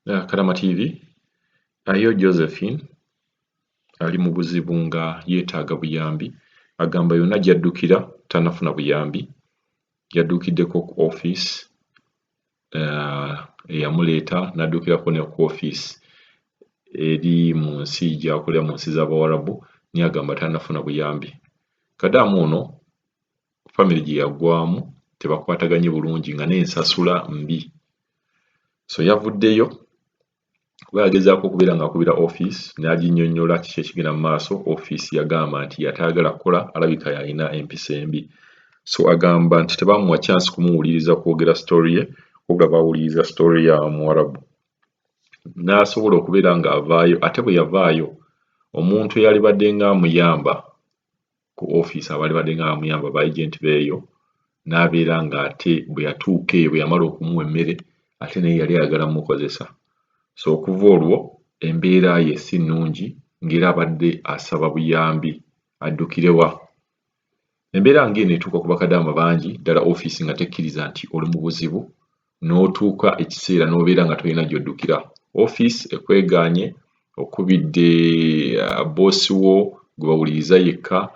Karama TV, ayo Josephine ali mu buzibu nga yeetaaga buyambi, agamba yonna gy'addukira tannafuna buyambi, yaddukiddeko ku office eyamuleeta n'addukirako ne ku office eri mu nsi gy'akolera mu nsi z'Abawarabu, naye agamba tannafuna buyambi. Kadaamu ono famire gye yaggwamu tebakwataganye bulungi nga n'ensasula mbi, so yavuddeyo kuba yagezaako okubeera ng'akubira office n'aginnyonnyola kiki ekigenda mu maaso. Office yagamba nti yataagala kukola, alabika yalina empisa embi, so agamba nti tebamuwa chance kumuwuliriza kwogera story ye, wabula baawuliriza story ya Muwarabu n'asobola okubeera ng'avaayo. Ate bwe yavaayo, omuntu eyali badde ng'amuyamba ku office, abaali badde ng'amuyamba ba agent beeyo, n'abeera ng'ate bwe yatuuka eyo bwe yamala okumuwa emmere ate naye yali ayagala mmukozesa. So okuva olwo embeera ye si nnungi, ng'era abadde asaba buyambi addukire wa. Embeera ng'eno etuuka ku bakadaama bangi ddala, office nga tekkiriza nti oli mu buzibu, n'otuuka ekiseera n'obeera nga tolina gy'oddukira. Office ekwegaanye, okubidde boosi wo gwe bawuliriza yekka,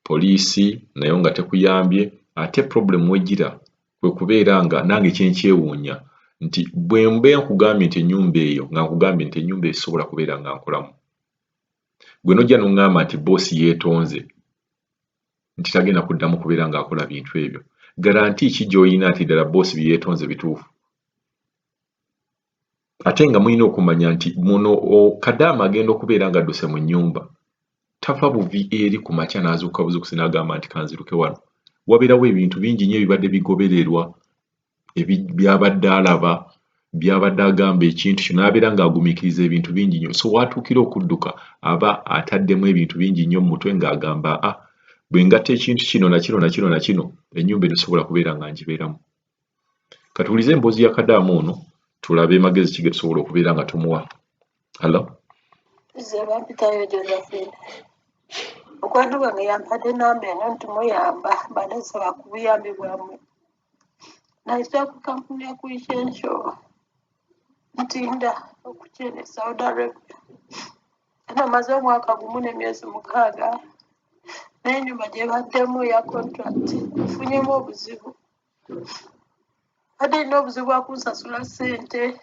poliisi nayo nga tekuyambye. Ate problem wejjira kwe kubeera nga nange kyenkyewuunya nti bwe mbe nkugambye nti ennyumba eyo, nga nkugambye nti ennyumba esobola kubeera nga nkolamu, gwe nojja n'oŋŋamba nti boosi yeetonze nti tagenda kuddamu kubeera ng'akola bintu ebyo, garanti ki gy'olina nti ddala boosi bye yeetonze bituufu? Ate nga mulina okumanya nti muno Kadaama agenda okubeera ng'adduse mu nnyumba, tava buvi eri ku makya n'azuuka buzukusi n'agamba nti kanziruke wano. Wabeerawo ebintu bingi nnyo ebibadde bigobererwa, byabadde alaba, byabadde agamba ekintu kino, n'abeera ng'agumiikiriza ebintu bingi nnyo. So watuukira okudduka aba ataddemu ebintu bingi nnyo mu mutwe ng'agamba bwe ngatta ekintu kino na kino na kino na kino, ennyumba eno sobola kubeera nga ngibeeramu. Katuwulize emboozi ya Kadaama ono, tulabe magezi ki ge tusobola okubeera nga tumuwa. Hello? Nze bampitayo Josephine. Mukwano gwange yampadde nnamba eno nti muyamba badde nsaba ku buyambi bwammwe. Nayita ku kampuni ya Essential ntinda okukyera e Saudi Arabia. Era maze omwaka gumu n'emyezi 6 n'ennyumba gye baddemu ya contract nfunyemu obuzibu. Badde nina obuzibu bwa kunsasula ssente.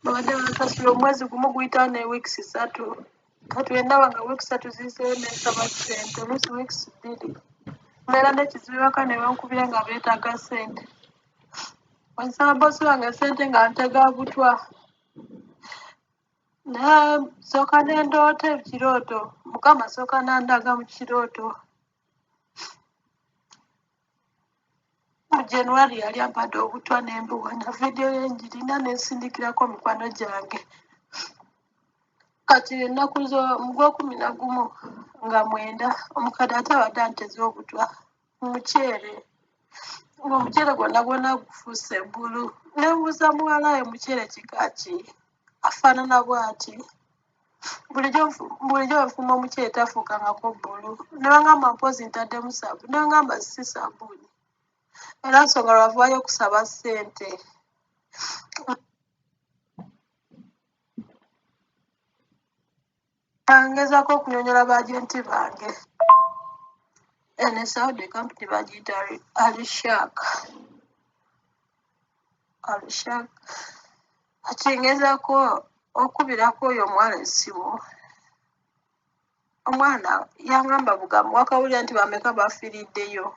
Babadde bansasula omwezi gumu guyitawo ne weeks 3. Kati bwe ndaba nga weeks 3 ziyiseeyo ne nsaba ssente, oluusi weeks 2. Mbeera n'ekizibu ewaka ne bankubira nga beetaaga ssente. Nsaba boosi wange ssente nga ntega butwa. Sooka ne ndoota ekirooto, Mukama sooka n'andaga mu kirooto. Mu January yali ampadde obutwa n'embuwa na vidiyo ye ngirina ne nsindikirako mikwano gyange. Kati ennaku mu Gwokubiri nga 9 omukadde ate abadde anteze obutwa muceere. Omuceere gwonna gwonna gufuuse bbulu. Ne mbuuza muwala we muceere kika ki? Afaanana bw'ati. Bulijjo nfumba omuceere tafuukangako bbulu. Ne bangamba mpozzi ntaddemu saabuuni, ne bangamba si saabuuni. Era nsonga lwaki vaayo kusaba ssente. Ngezaako okunyonyola baagenti bange. Ne Saudi company bagiyita Alishak. Kati ngezaako okubirako oyo omwana essimu. Omwana yangamba bugambo, wakawulira nti bameka bafiiriddeyo.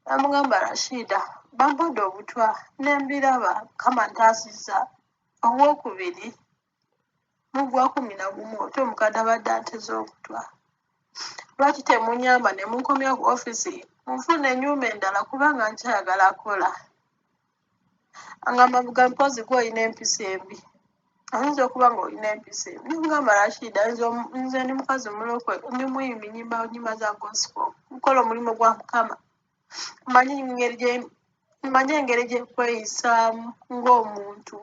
Namugamba Rashida, bampadde obutwa ne mbiraba, Kama ntaasizza. Owokubiri mu Gwokubiri ote omukadde abadde anteze obutwa. Lwaki temunyamba ne munkomya ku office nfuna ennyumba endala kubanga nkyayagala akola. Angamba bugambi mpozzi gwe olina empisa embi. Ayinza okuba ng'olina empisa embi. Namugamba Rashida, nze ndi mukazi mulokwe, ndi muyimbi nnyimba za gospel, nkola omulimu gwa Mukama. Mmanyi engeri gy'okweyisaamu ng'omuntu.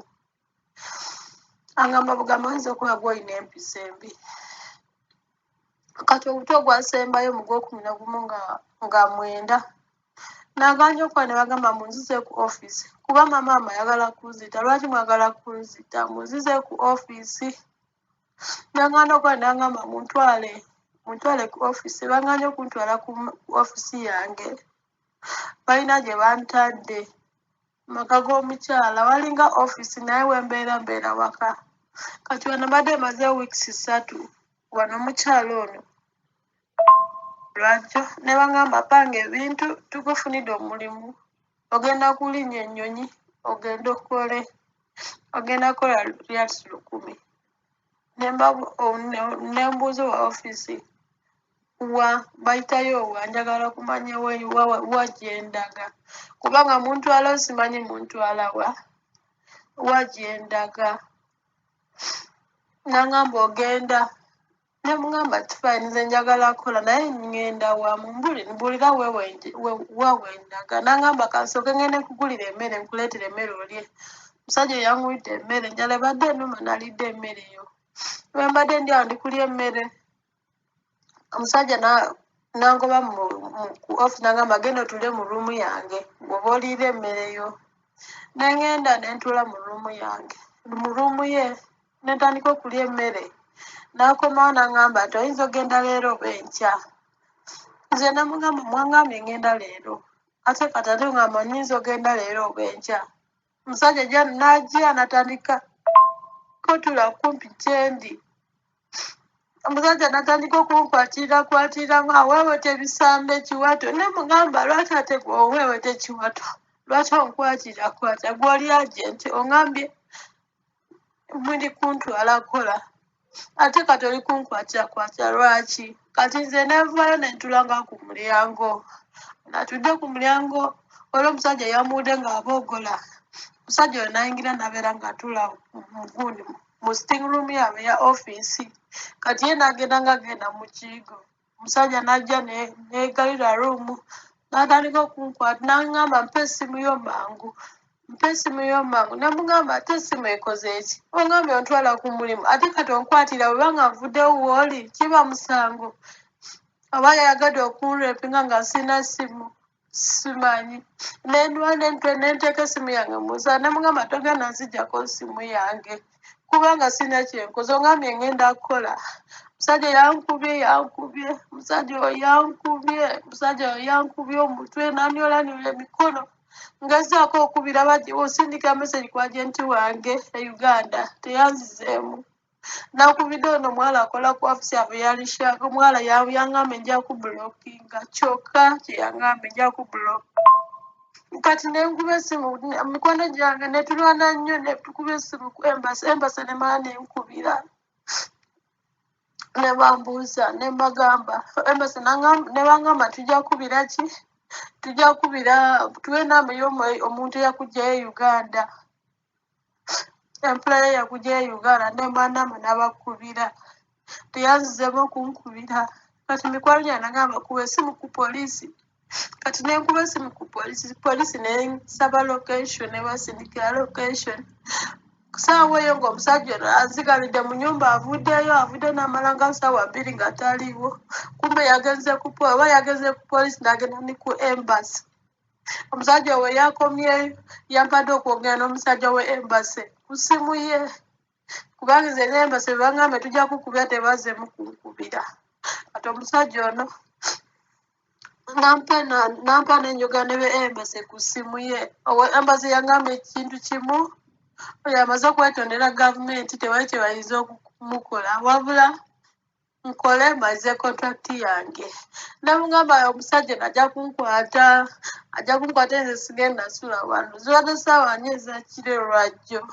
Angamba bugambi ayinza okuba gw'olina empisa embi. Kati obutwa gwasembayo mu Gwokubiri nga 9 Naganja okuba ne bagamba munzize ku offisi kuba maama ayagala kunzita. Lwaki mwagala kunzita? Munzize ku offisi. Naganda okuba nagamba muntwale ku offisi. Baganja okuntwala ku offisi yange. Balina gye bantadde. Maka g'omukyala walinga offisi naye wembeera waka. Kati wano mbadde maze weeks 3 wano mukyala ono. Lwakyo ne bagamba panga ebintu tukufunidde omulimu. Ogenda kulinnya ennyonyi, ogenda okole. Ogenda kukola Riyals 10. Nembuuza wa offisi bayitayo wa njagala okumanya wa gyendaga. Kubanga muntwala simanyi muntwala wa gyendaga. Nangamba ogenda. Nemugamba tifine nze njagala kukola naye ngenda wa mbulira wa wendaga. Nangamba kansooke ngende kugulira emmere nkuleetere emmere olye. Musajja yanguwidde emmere njala ebadde ennuma nalidde emmere eyo. Bwe mbadde ndi awo ndi kulya emmere. Omusajja nangoba ku offisi nangamba genda otuule mu ruumu yange bw'oba oliira emmere yo. Nengenda nentuula mu ruumu yange. Mu ruumu ye netandika okulya emmere. Nakomawo nangamba nti oyinza ogenda leero oba enkya. Nze namugamba mwangambye ngenda leero. Ate kati ate ngamba nyinza ogenda leero oba enkya. Omusajja n'ajja natandika kotula kumpi kyendi. Omusajja natandika okunkwatira nga weeweta ebisambo ekiwato. Nemugamba lwaki ate gwe weeweta ekiwato? Lwaki onkwatira gw'oli agenti ongambye muli kuntwala kola. Ate kati oli kunkwatira lwaki? Kati nze nenvaayo nentulanga ku mulyango. Natudde ku mulyango olwo omusajja yamuwudde ng'aboogola. Omusajja oyo n'ayingira n'abeera ng'atuula mu sitting room yaabwe ya offisi. Kati ye n'agenda ng'agenda mu kiyigo. Omusajja n'ajja neegalira ruumu n'atandika okunkwata n'aŋŋamba mpa essimu yo mangu. Nemugamba ate essimu ekoze eki? Ongambye ontwala ku mulimu ate kati onkwatira bwe banga nvuddewo w'oli kiba musango. Oba yayagadde okunrepinga nga sina ssimu simanyi. Nenteeka essimu yange mu nsa nemugamba togenda nziggyako ssimu yange kubanga sina kyenkoze. Ongambye ngenda kukola. Omusajja yankubye omutwe n'anyola emikono. Ngezaako okubira osindika message ku agenti wange e Uganda teyanzizeemu. Nakubidde ono omuwala akola ku offisi yabwe yali Shaka. Omuwala yaŋŋambye nja kubulokinga kyokka kye yaŋŋambye nja kubuloka. Kati nenkuba essimu mikono gyange netulwana nnyo netukuba essimu ku embasi nemala nenkubira. Ne bambuuza ne mbagamba embasi ne bangamba tujja kubira ki? Tujja kubira tuwe namba y'omuntu eyakuggyayo Uganda. Employer yakuggyayo Uganda nemba namba n'abakubira. Teyanzizeemu okunkubira. Kati mikwano gyange nagamba kuba essimu ku poliisi. Kati nenkuba essimu ku poliisi. Poliisi nensaba location ne basindikira location. Kusaawa eyo ng'omusajja ono azigalidde mu nnyumba avudde n'amala nga ssaawa 2 nga taliiwo. Kumbe yagenze ku poliisi n'agenda ne ku embasi. Omusajja we yakomyeyo yampadde okwogera n'omusajja we embasi ku ssimu ye. Kubanga nze n'embasi bwe baŋŋambye tujja kukubira tebazzeemu kunkubira. Kati omusajja ono nampa n'enjogera ne embasi ku ssimu ye. Embasi yangambye ekintu kimu oyo amaze okwetondera gavumenti tewali kye bayinza okumukola wabula nkole malize kontrakiti yange. Namugamba omusajja ajja kunkwata nze sigenda sula wano. Zibadde ssaawa 4 ezakiro lwajjo.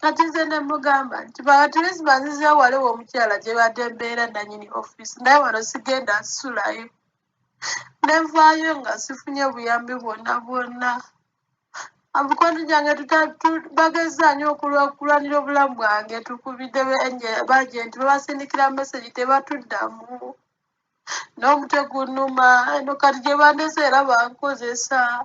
Kati nze nemugamba nti at-least banzizeewo waliwo omukyala gye badde mbeera nannyini offisi naye wano sigenda nsulayo. Nenvaayo nga sifunye buyambi bwonna. Mikono gyange bagezza nnyo okulwanira obulamu bwange. Tukubidde bajenti babasindikira message tebatuddamu. N'omutwe gunnuma eno kati gye bandese era bankozesa.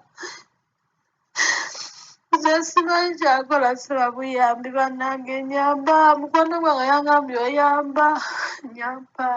Nze simanyi kyakola nsaba buyambi bannange nyamba. Mukwano gwange yangambye oyamba nyamba.